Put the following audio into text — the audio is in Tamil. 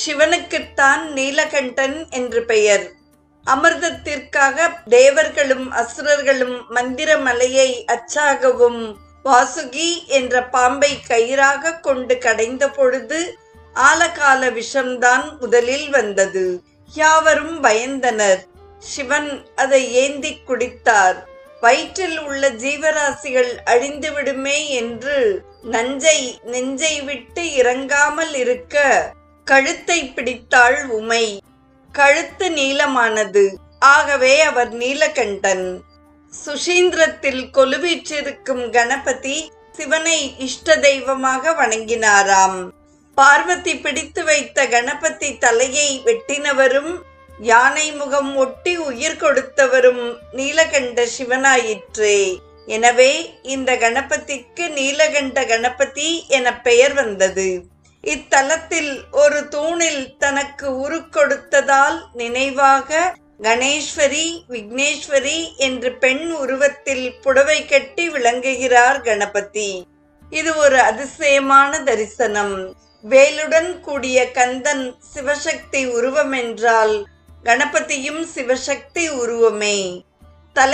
சிவனுக்குத்தான் நீலகண்டன் என்று பெயர். அமிர்தத்திற்காக தேவர்களும் அசுரர்களும் மந்திர மலையை அச்சாகவும் வாசுகி என்ற பாம்பை கயிறாக கொண்டு கடைந்த பொழுது ஆலகால விஷம்தான் முதலில் வந்தது. யாவரும் பயந்தனர். சிவன் அதை ஏந்தி குடித்தார். வயிற்றில் உள்ள ஜீவராசிகள் அழிந்துவிடுமே என்று நஞ்சை நெஞ்சை விட்டு இறங்காமல் இருக்க கழுத்தை பிடித்தாள் உமை. கழுத்து நீளமானது. ஆகவே அவர் நீலகண்டன். சுஷீந்திரத்தில் கொலுவீற்றிருக்கும் கணபதி சிவனை இஷ்ட தெய்வமாக வணங்கினாராம். பார்வதி பிடித்து வைத்த கணபதி தலையை வெட்டினவரும் யானை முகம் ஒட்டி உயிர் கொடுத்தவரும் நீலகண்ட சிவனாயிற்றே. எனவே இந்த கணபதிக்கு நீலகண்ட கணபதி என பெயர் வந்தது. இத்தலத்தில் ஒரு தூணில் தனக்கு உரு கொடுத்ததால் நினைவாக கணேஸ்வரி, விக்னேஸ்வரி என்று பெண் உருவத்தில் புடவை கட்டி விளங்குகிறார் கணபதி. இது ஒரு அதிசயமான தரிசனம். வேலுடன் கூடிய கந்தன் சிவசக்தி உருவம் என்றால் கணபதியும் சிவசக்தி உருவமே.